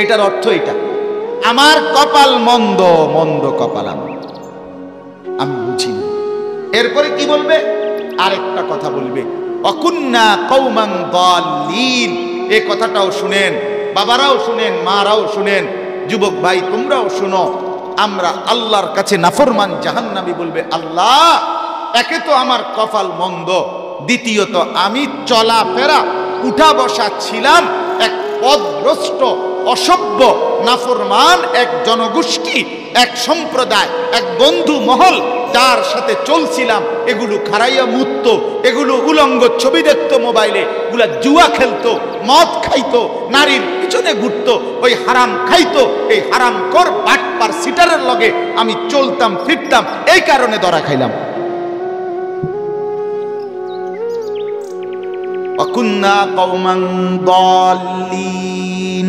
এটার অর্থ এটা, আমার কপাল মন্দ, মন্দ কপাল আমার, আমি বুঝি না। এরপরে কি বলবে? আরেকটা কথা বলবে, অকুন্না কওমান দাল্লিন। এই কথাটাও শুনেন, বাবারাও শুনেন, মারাও শুনেন, যুবক ভাই তোমরাও শুনো। আমরা আল্লাহর কাছে নাফরমান জাহান্নামী বলবে, আল্লাহ একে তো আমার কপাল মন্দ, দ্বিতীয়ত আমি চলাফেরা উঠা বসা ছিলাম এক পথভ্রষ্ট অসভ্য নাফরমান এক জনগোষ্ঠী, এক সম্প্রদায়, এক বন্ধু মহল, যার সাথে চলছিলাম এগুলো খারাইয়া মুততো, এগুলো উলঙ্গ ছবি দেখতো মোবাইলে, এগুলা জুয়া খেলতো, মদ খাইতো, নারীর পিছনে ঘুরতো, ওই হারাম খাইতো। এই হারাম কর বাটপার সিটারের লগে আমি চলতাম ফিরতাম, এই কারণে ধরা খাইলাম। ওয়াকুন্না কওমান দাল্লিন।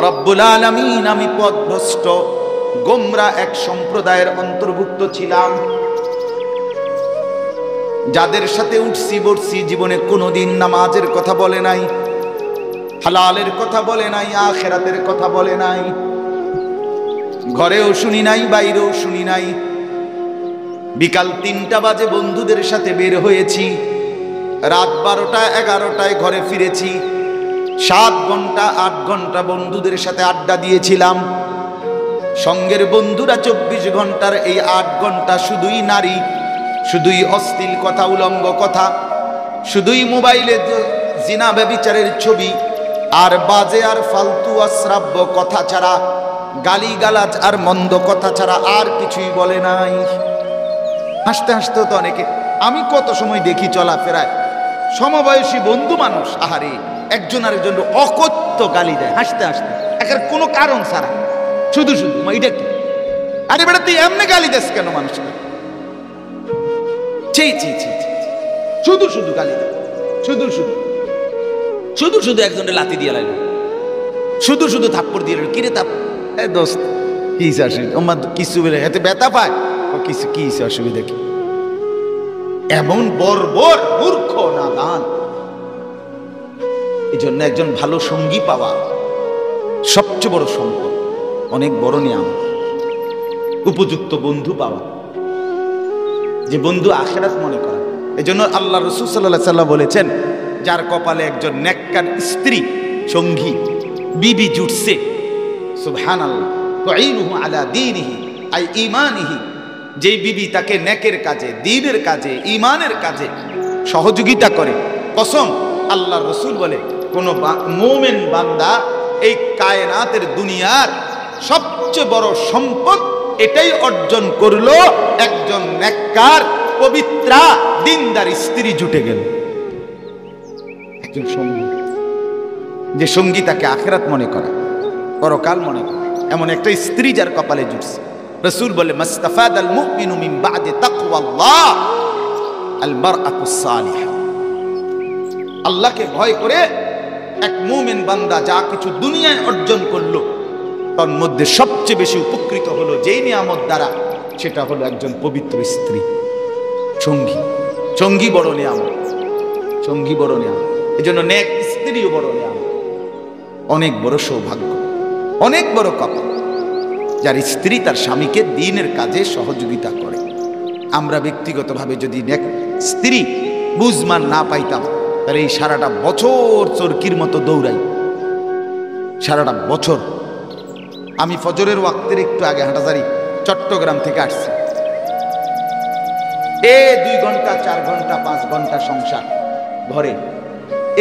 রব্বুল আলামিন, আমি পথভ্রষ্ট গোমরা এক সম্প্রদায়ের অন্তর্ভুক্ত ছিলাম, যাদের সাথে উঠছি বসছি জীবনে কোনোদিন নামাজের কথা বলে নাই, হালালের কথা বলে নাই, আখিরাতের কথা বলে নাই, ঘরেও শুনি নাই, বাইরেও শুনি নাই। বিকাল 3টা বাজে বন্ধুদের সাথে বের হয়েছি, রাত 12টা 11টায় ঘরে ফিরেছি। 7 ঘন্টা 8 ঘন্টা বন্ধুদের সাথে আড্ডা দিয়েছিলাম। সঙ্গের বন্ধুরা 24 ঘন্টার এই 8 ঘন্টা শুধুই নারী, শুধুই অশ্লীল কথা, উলঙ্গ কথা, শুধুই মোবাইলে জিনা ব্যভিচারের ছবি, আর বাজে আর ফালতু অশ্রাব্য কথা ছাড়া, গালিগালাজ আর মন্দ কথা ছাড়া আর কিছুই বলে নাই। হাসতে হাসতে তো অনেকে, আমি কত সময় দেখি চলাফেরায় সমবয়সী বন্ধু মানুষ, আহারে একজন আরেকজন অকথ্য গালি দেয় হাসতে হাসতে, একের কোনো কারণ ছাড়া, শুধু শুধু। এটা কি? আরে বেটা তুই এমনি গালি দেস কেন মানুষকে? ছি ছি ছি, শুধু শুধু গালি দেয়, শুধু শুধু, শুধু শুধু একজনের লাথি দিয়ে লাগলো, শুধু শুধু থাপ্পড় দিয়ে লাগলো। কিরে থাপ, দোস্ত কি অসুবিধা? কিছু বলে এতে ব্যথা পায়, কিছু কি অসুবিধা কি? এমন বর্বর মূর্খ নাদান। এই জন্য একজন ভালো সঙ্গী পাওয়া সবচেয়ে বড় সম্পদ, অনেক বড় নিয়াম। উপযুক্ত বন্ধু পাওয়া, যে বন্ধু আখিরাত মনে করে। এই জন্য আল্লাহ রাসূল সাল্লাল্লাহু আলাইহি ওয়াসাল্লাম বলেছেন, যার কপালে একজন নেককার স্ত্রী সঙ্গী বিবি জুটছে, সুবহানাল্লাহ, তুঈনুহু আলা দীনিহি আই ঈমানিহি, যেই বিবি তাকে নেকের কাজে, দ্বীনের কাজে, ঈমানের কাজে সহযোগিতা করে, কসম আল্লাহ রসুল বলে কোন মুমিন বান্দা এই কায়নাতের দুনিয়ার সবচেয়ে বড় সম্পদ এটাই অর্জন করলো, একজন নেককার পবিত্রা দিনদার স্ত্রী জুটে গেল। একজন সঙ্গী, যে সঙ্গী তাকে আখিরাত মনে করা, পরকাল মনে করা, এমন একটা স্ত্রী যার কপালে জুটছে। রাসূল বলে মাস্তাফাদাল মুমিনু মিন বা'দি তাকওয়াল্লাহ আল মারআতুস সালিহা। আল্লাহকে ভয় করে এক মুমিন বান্দা যা কিছু দুনিয়ায় অর্জন করলো, তার মধ্যে সবচেয়ে বেশি উপকৃত হলো যেই নিয়ামত দ্বারা, সেটা হলো একজন পবিত্র স্ত্রী, সঙ্গী। সঙ্গী বড় নিয়ামত, সঙ্গী বড় নিয়ামত। এজন্য নেক স্ত্রীও বড় নিয়ামত, অনেক বড় সৌভাগ্য, অনেক বড় কপাল যার স্ত্রী তার স্বামীকে দ্বীনের কাজে সহযোগিতা করে। আমরা ব্যক্তিগতভাবে যদি নেক স্ত্রী বুঝমান না পাইতাম, তাহলে এই সারাটা বছর চরকির মতো দৌড়াই, সারাটা বছর। আমি ফজরের ওয়াক্তের একটু আগে হাঁটাজারি চট্টগ্রাম থেকে আসছি, 2 ঘন্টা 4 ঘন্টা 5 ঘন্টা সংসার ঘরে,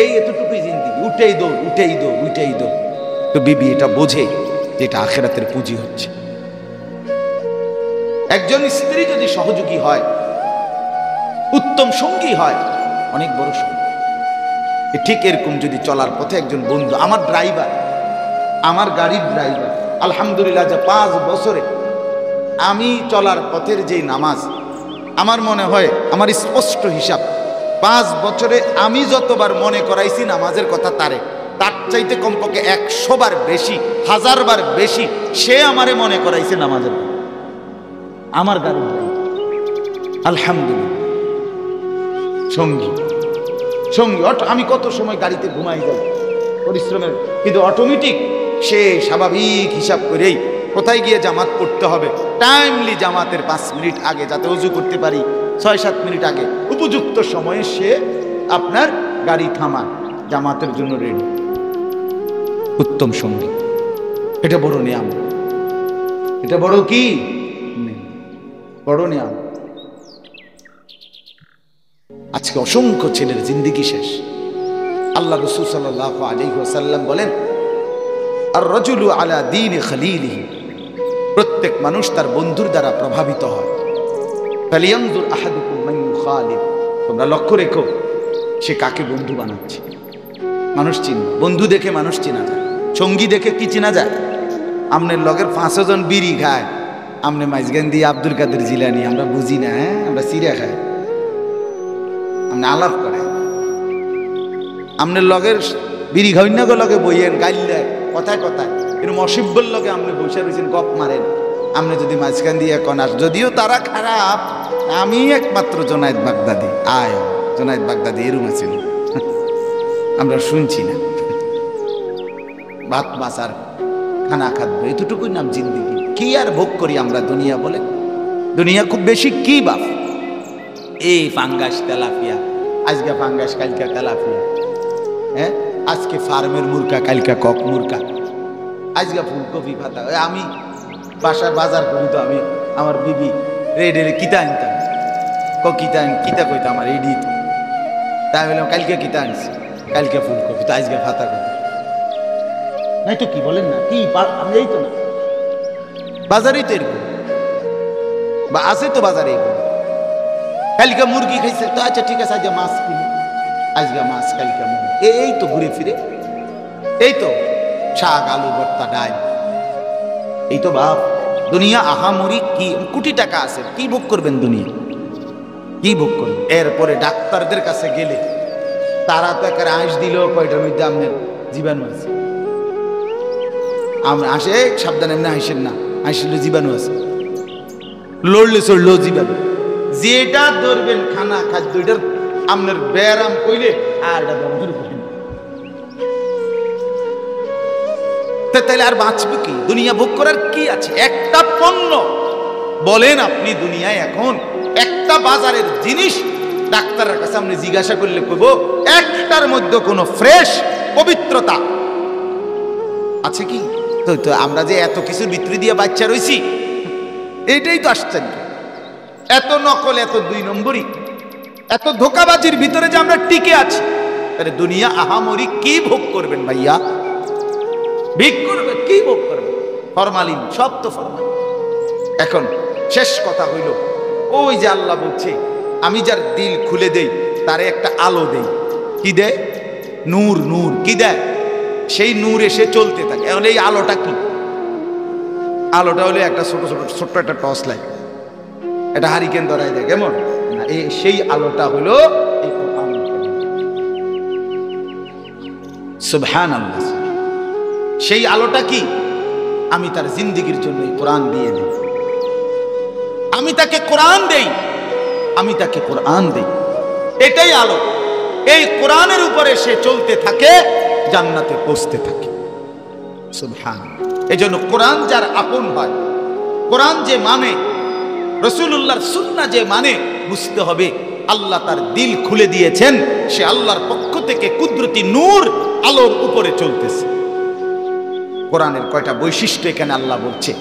এই এতটুকুই জিন্দিগি, উঠেই দৌড়, উঠেই দৌড়, উঠেই দৌড়। তো বিবি এটা বোঝে যেটা আখিরাতের পুঁজি হচ্ছে। একজন স্ত্রী যদি সহযোগী হয়, উত্তম সঙ্গী হয়, অনেক বড় সঙ্গী। ঠিক এরকম যদি চলার পথে একজন বন্ধু, আমার ড্রাইভার, আমার গাড়ির ড্রাইভার, আলহামদুলিল্লাহ, যে 5 বছরে আমি চলার পথের যে নামাজ, আমার মনে হয়, আমার স্পষ্ট হিসাব, 5 বছরে আমি যতবার মনে করাইছি নামাজের কথা তার চাইতে কমপক্ষে 100 বার বেশি, 1000 বার বেশি সে আমারে মনে করাইছে নামাজের কথা। আমার গাড়ির ড্রাইভার, আলহামদুলিল্লাহ, সঙ্গী। সঙ্গী আমি কত সময় গাড়িতে ঘুমাই যাই পরিশ্রমের, কিন্তু অটোমেটিক সে স্বাভাবিক হিসাব করেই কোথায় গিয়ে জামাত পড়তে হবে, টাইমলি জামাতের 5 মিনিট আগে, যাতে ওযু করতে পারি 6-7 মিনিট আগে, উপযুক্ত সময়ে সে আপনার গাড়ি থামান, জামাতের জন্য রেডি। উত্তম সঙ্গী, এটা বড় নিয়ামত, এটা বড় কি বড় নিয়ামত। আজকে অসংখ্য ছেলের জিন্দেগি শেষ। আল্লাহ রাসূল সাল্লাল্লাহু আলাইহি ওয়াসাল্লাম বলেন, আর রাজুলু আলা দীনি খলিলিহি, প্রত্যেক মানুষ তার বন্ধুর দ্বারা প্রভাবিত হয়। ফালিয়ানজুর আহাদুকুম মান ইউখালিদ, তোমরা লক্ষ্য রেখো সে কাকে বন্ধু বানাচ্ছে। মানুষ চিনবে, বন্ধু দেখে মানুষ চেনা যায়, সঙ্গী দেখে কি চেনা যায়? আমনের লগের 5 জন বিড়ি খায়, আমনে মাইজগান্দি আব্দুল কাদের জিলানি, আমরা বুঝি না, হ্যাঁ আমরা সিরিয়া খাই, আমনে আলাপ করে, আমনের লগের বিড়ি ঘৈন্যাগ লগে বইয়েন, গাইলে কথায় কথায়, এরকম অসিব্বর লগে আপনি বসে রয়েছেন, গপ মারেন। আপনি যদি মাঝখান দিয়ে কনাস, যদিও তারা খারাপ, আমি একমাত্র জোনায়েদ বাগদাদি, আয় জোনায়েদ বাগদাদি এরম আছেন, আমরা শুনছি না। ভাত মাছ আর খানা খাদ্য, এতটুকুই নাম জিন্দিগি। কি আর ভোগ করি আমরা দুনিয়া বলে? দুনিয়া খুব বেশি কি বাপ, এই ফাঙ্গাস তেলাপিয়া, আজকে ফাঙ্গাস কালকা তেলাপিয়া, হ্যাঁ আজকে ফার্মের মুরগা কালকা কক মুরগা, আজকে ফুলকপি পাতা। আমি বাসার বাজার করি তো, আমি আমার বিবি রেডে কিতা আনতাম, কিতা কইতাম আমার এডি, তাই বললাম কালকে কিতা আনছি, কালকে ফুলকপি, তো আজকে ফাতা কপি নাই তো, কি বলেন না, কি আমি এই তো না, বাজারেই তো এরকম, বা আছে তো বাজারে এরকম, কালকে মুরগি খাইছে তো, আচ্ছা ঠিক আছে আজকে মাছ কিনি, আজকে মাছ কালকে মুরগি, এই তো ঘুরে ফিরে, এই তো শাক আলু ভর্তা ডাল, এই তো বাপ দুনিয়া। আহামরি কি, কোটি টাকা আছে, কি ভোগ করবেন দুনিয়া, কি ভোগ করবেন? এরপরে ডাক্তারদের কাছে গেলে তারা তো একটা আঁশ দিল, কয়টার মধ্যে আপনার জীবাণু আছে, আমরা আসে সাবধান, এমনি হাসেন না, হাসলে জীবাণু আছে, লড়লে চড়লো জীবাণু, যেটা ধরবেন খানা খাদ্য, এটার আপনার ব্যায়াম কইলে আর এটা বন্ধ করেন, তাহলে আর বাঁচবে কি? দুনিয়া ভোগ করার কি আছে? একটা পণ্য বলেন আপনি দুনিয়ায় এখন একটা বাজারের জিনিস ডাক্তারের কাছে আপনি জিজ্ঞাসা করলে কইব একটার মধ্যে কোনো ফ্রেশ পবিত্রতা আছে কি? তো আমরা যে এত কিছুর ভিতরে দিয়ে বাচ্চা রইছি, এইটাই তো আশ্চর্য। এত নকল, এত 2 নম্বরই, এত ধোকাবাজির ভিতরে যে আমরা টিকে আছি। আরে দুনিয়া আহামরি কি ভোগ করবেন ভাইয়া? ভিক করবেন, কি ভোগ করবেন? ফরমালিন, সব তো ফরমালিন। এখন শেষ কথা হইল, ওই যে আল্লাহ বলছে আমি যার দিল খুলে দেই তারে একটা আলো দেই। কি দেয়? নূর। নূর কি দেয়? সেই নূর এসে চলতে থাকে। এখন এই আলোটা কি? আলোটা হলে একটা ছোট্ট একটা টর্চ লাইট, এটা হারিকেন ধরাই দেয় কেমন না, সেই আলোটা হলো এই কোরআন। সুবহানাল্লাহ। সেই আলোটা কি? আমি তার জিন্দেগির জন্য এই কোরআন দিয়ে দিই। আমি তাকে কোরআন দেই, আমি তাকে কোরআন দেই, এটাই আলো। এই কোরআনের উপরে সে চলতে থাকে, জান্নাতে পৌঁছতে থাকে। সুবহানাল্লাহ। এজন্য কোরআন যার আপন হয়, কোরআন যে মানে, রাসূলুল্লাহর সুন্নাহ যে মানে, বুঝতে হবে আল্লাহ তার দিল খুলে দিয়েছেন, সে আল্লাহর পক্ষ থেকে কুদরতি নূর আলোর উপরে চলতেছে। কোরআনের কয়টা বৈশিষ্ট্য এখানে আল্লাহ বলছে।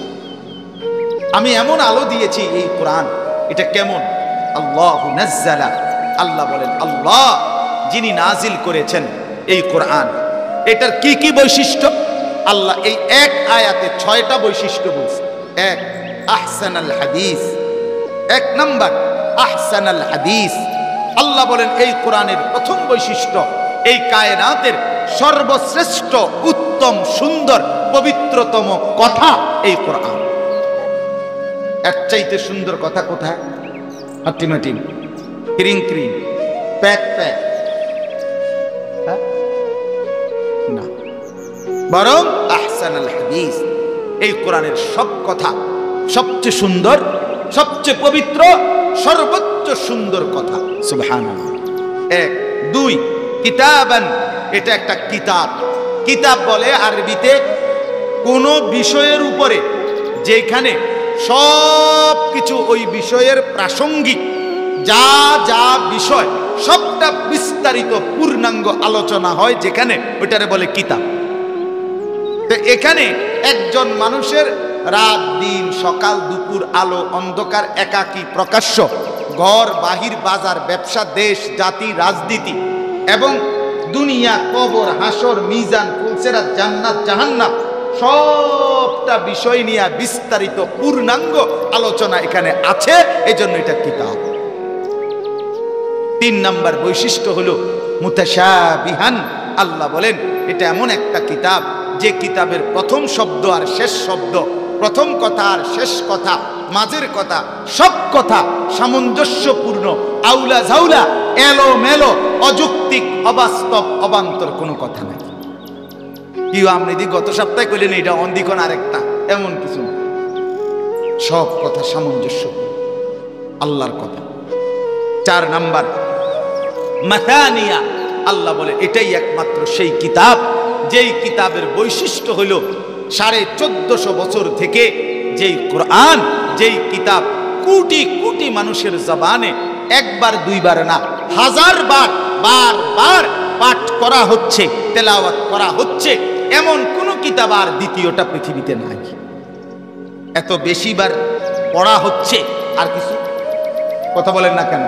আমি এমন আলো দিয়েছি এই কোরআন, এটা কেমন? আল্লাহু নাজ্জালা, আল্লাহ বলেন আল্লাহ যিনি নাজিল করেছেন এই কোরআন। এটার কি কি বৈশিষ্ট্য? আল্লাহ এই এক আয়াতে 6টা বৈশিষ্ট্য বলছে। এক, আহসানাল হাদিস। 1 নাম্বার আহসানাল হাদিস। আল্লাহ বলেন এই কোরআনের প্রথম বৈশিষ্ট্য, এই কায়নাতের সর্বশ্রেষ্ঠ, উত্তম, সুন্দর, পবিত্রতম কথা এই কোরআন। এর চাইতে সুন্দর কথা কোথায়? হাটিমাটিম, ক্রিং ক্রিং, প্যাক প্যাক, না, বরং আহসানাল হাদিস। এই কোরআনের সব কথা সবচেয়ে সুন্দর, সবচেয়ে পবিত্র, সর্বোচ্চ সুন্দর কথা। সুবহানাল্লাহ। 1। 2, কিতাবান, এটা একটা কিতাব। কিতাব বলে আরবিতে কোন বিষয়ের উপরে যেখানে সব কিছু ওই বিষয়ের প্রাসঙ্গিক যা যা বিষয় সবটা বিস্তারিত পূর্ণাঙ্গ আলোচনা হয়, যেখানে ওইটারে বলে কিতাব। তো এখানে একজন মানুষের রাত দিন, সকাল দুপুর, আলো অন্ধকার, একাকী প্রকাশ্য, ঘর বাহির, বাজার, ব্যবসা, দেশ জাতি, রাজনীতি এবং দুনিয়া, কবর, হাসর, মিজান, ফুলসেরাত, জান্নাত, জাহান্নাম, সবটা বিষয় নিয়ে বিস্তারিত পূর্ণাঙ্গ আলোচনা এখানে আছে। এজন্য এটা কিতাব। 3 নাম্বার বৈশিষ্ট্য হলো মুতাশাবিহান। আল্লাহ বলেন এটা এমন একটা কিতাব যে কিতাবের প্রথম শব্দ আর শেষ শব্দ, প্রথম কথা আর শেষ কথা, মাঝের কথা, সব কথা সামঞ্জস্যপূর্ণ, আউলা ঝাউলা, এলো মেলো, অযৌক্তিক, অবাস্তব, অবান্তর কোনো কথা নাই। কি আপনি গত সপ্তাহে কইলেন এটা অন্দিকন আরেকটা, এমন কিছু না। সব কথা সামঞ্জস্য, আল্লাহর কথা। 4 নাম্বার মাথানিয়া। আল্লাহ বলে এটাই একমাত্র সেই কিতাব যেই কিতাবের বৈশিষ্ট্য হইল 1450 বছর থেকে যেই কোরআন, যেই কিতাব কোটি কোটি মানুষের জবানে একবার দুইবার না, 1000 বার বারবার পাঠ করা হচ্ছে, তেলাওয়াত করা হচ্ছে, এমন কোন কিতাব আর দ্বিতীয়টা পৃথিবীতে নাই। এত বেশিবার পড়া হচ্ছে, আর কিছু কথা বলেন না কেন?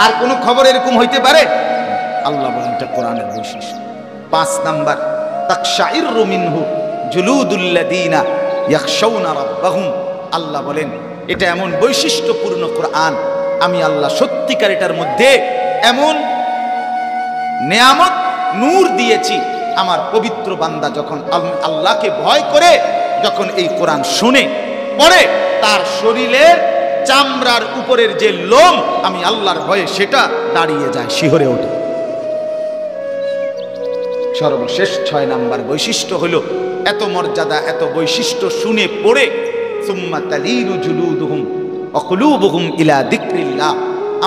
আর কোন খবর এরকম হইতে পারে? আল্লাহ বলেন এটা কোরআনের বৈশিষ্ট্য। 5 নাম্বার তাকশাইরু মিনহু জুলুদুল্লাযিনা ইয়াখশাউনা রাব্বাহুম। আল্লাহ বলেন এটা এমন বৈশিষ্ট্যপূর্ণ কোরআন, আমি আল্লাহ সত্যিকার এটার মধ্যে এমন নেয়ামত, নূর দিয়েছি। আমার পবিত্র বান্দা যখন আল্লাহকে ভয় করে, যখন এই কোরআন শুনে পড়ে, তার শরীরের চামড়ার উপরের যে লোম আমি আল্লাহর ভয়ে সেটা দাঁড়িয়ে যায়, শিহরে ওঠে। সর্বশেষ 6 নাম্বার বৈশিষ্ট্য হলো এত মর্যাদা, এত বৈশিষ্ট্য শুনে পড়ে সুম্মা তালিনু জুলুদুহুম ওয়া কুলুবুহুম ইলা যিকরিল্লাহ।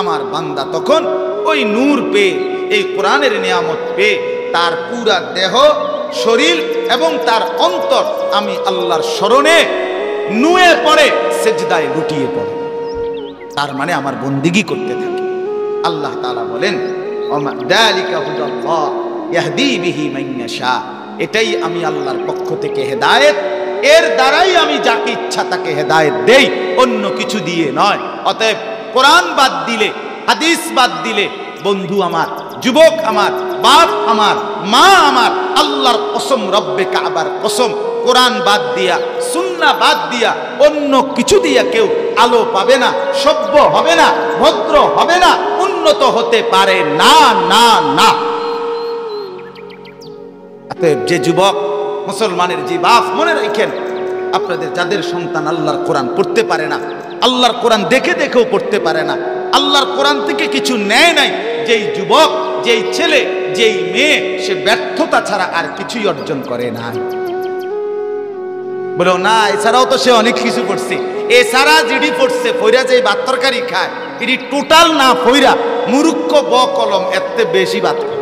আমার বান্দা তখন ওই নূর পেয়ে, এই কোরআনের নিয়ামত পেয়ে তার পুরা দেহ, শরীর এবং তার অন্তর আমি আল্লাহর স্মরণে নুয়ে পড়ে, সেজদায় লুটিয়ে পড়ে। তার মানে আমার বন্দিগি করতে থাকে। আল্লাহ তাআলা বলেন যালিকা হুদাল্লাহ ইয়াহদি বিহি মান ইয়াশা। এটাই আমি আল্লাহর পক্ষ থেকে হেদায়েত, এর দ্বারাই আমি যাকে ইচ্ছা তাকে হেদায়েত দেই, অন্য কিছু দিয়ে নয়। অতএব কোরআন বাদ দিলে, হাদিস বাদ দিলে, বন্ধু আমার, যুবক আমার, বাপ আমার, মা আমার, আল্লাহর কসম, রব্বে কাবার কসম, কোরআন বাদ দিয়া, সুন্নাহ বাদ দিয়া, অন্য কিছু দিয়া কেউ আলো পাবে না, সভ্য হবে না, ভদ্র হবে না, উন্নত হতে পারে না, না, না। যে যুবক, মুসলমানের যে বাপ, মনে রাখেন, আপনাদের যাদের সন্তান আল্লাহর কোরআন পড়তে পারে না, আল্লাহর কোরআন দেখে দেখেও পড়তে পারে না, আল্লাহর কোরআন থেকে কিছু নেয় নাই, যেই যুবক, যেই ছেলে, যেই মেয়ে, সে ব্যর্থতা ছাড়া আর কিছুই অর্জন করে না। বলো না, এছাড়াও তো সে অনেক কিছু পড়ছে, এছাড়া জিডি পড়ছে, ফইরা যে ভাত তরকারি খায়, এটি টোটাল না ফইরা মুরুক্ষ ব কলম এত বেশি ভাত খায়।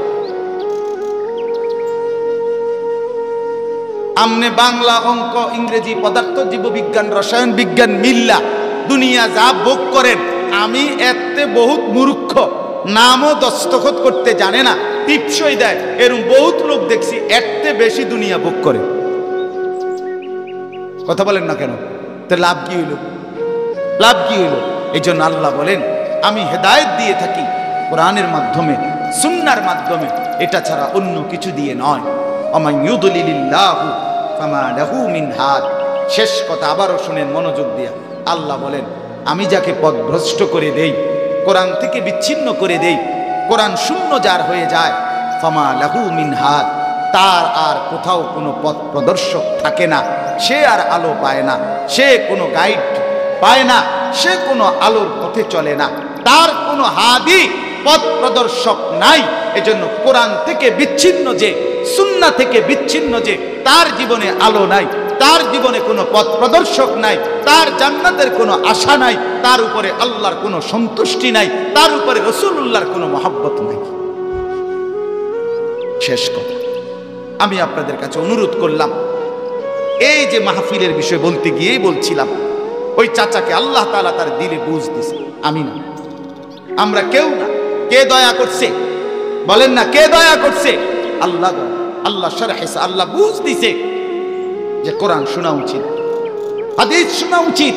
আমনে বাংলা, অঙ্ক, ইংরেজি, পদার্থ, জীববিজ্ঞান, রসায়ন বিজ্ঞান মিল্লা দুনিয়া যা ভোগ করেন, আমি এতে বহুত মূর্খ, নামও দস্তখত করতে জানে না, টিপসই দেয়, এরকম বহুত লোক দেখছি এতে বেশি দুনিয়া ভোগ করে। কথা বলেন না কেন? তো লাভ কি হইল? লাভ কি হইল? এই জন্য আল্লাহ বলেন, আমি হেদায়েত দিয়ে থাকি কোরআনের মাধ্যমে, সুন্নাহর মাধ্যমে, এটা ছাড়া অন্য কিছু দিয়ে নয়। ওয়া ইউদলিলিল্লাহু ফামা লাহু মিন হাদ। শেষ কথা আবারও শুনেন মনোযোগ দিয়ে। আল্লাহ বলেন, আমি যাকে পথভ্রষ্ট করে দেই, কোরআন থেকে বিচ্ছিন্ন করে দেই, কোরআন শূন্য যার হয়ে যায়, ফামা লাহু মিন হাদ, তার আর কোথাও কোনো পথ প্রদর্শক থাকে না, সে আর আলো পায় না, সে কোনো গাইড পায় না, সে কোনো আলোর পথে চলে না, তার কোনো হাদি, পথ প্রদর্শক নাই। এজন্য কোরআন থেকে বিচ্ছিন্ন যে, সুন্নাহ থেকে বিচ্ছিন্ন যে, তার জীবনে আলো নাই, তার জীবনে কোনো পথ প্রদর্শক নাই, তার জান্নাতের কোনো আশা নাই, তার উপরে আল্লাহর কোনো সন্তুষ্টি নাই, তার উপরে রাসূলুল্লাহর কোনো মহব্বত নাই। শেষ কথা, আমি আপনাদের কাছে অনুরোধ করলাম, এই যে মাহফিলের বিষয় বলতে গিয়েই বলছিলাম, ওই চাচাকে আল্লাহ তাআলা তার দিলে বুঝ দিছে, আমি না, আমরা কেউ না। কে দয়া করছে? বলেন না, কে দয়া করছে? আল্লাহ। আল্লাহ শরহেছে, আল্লাহ বুঝ দিছে যে কোরআন শোনা উচিত, হাদিস শোনা উচিত।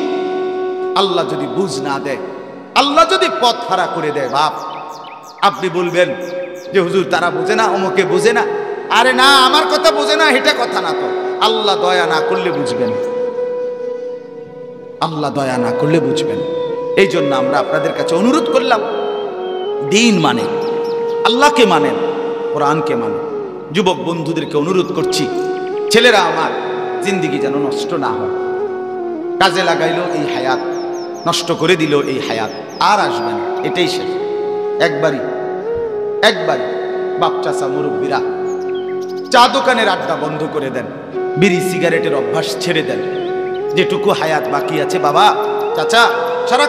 আল্লাহ যদি বুঝ না দেয়, আল্লাহ যদি পথ হারা করে দেয়, বাপ, আপনি বলবেন যে হুজুর তারা বোঝে না, অমুকে বোঝে না। আরে না, আমার কথা বোঝে না এটা কথা না তো, আল্লাহ দয়া না করলে বুঝবেন, আল্লাহ দয়া না করলে বুঝবেন। এই জন্য আমরা আপনাদের কাছে অনুরোধ করলাম, দিন মানে, আল্লাহকে মানেন, কোরআনকে মানেন। যুবক বন্ধুদেরকে অনুরোধ করছি, ছেলেরা আমার, জিন্দিগি যেন নষ্ট না হয়। কাজে লাগাইলো এই হায়াত, নষ্ট করে দিল এই হায়াত, আর আসবে না, এটাই শেষ। একবারই বাপ চাচা মুরব্বীরা চা দোকানের আড্ডা বন্ধ করে দেন, বিড়ি সিগারেটের অভ্যাস ছেড়ে দেন। যেটুকু হায়াত বাকি আছে বাবা, চাচা, সারা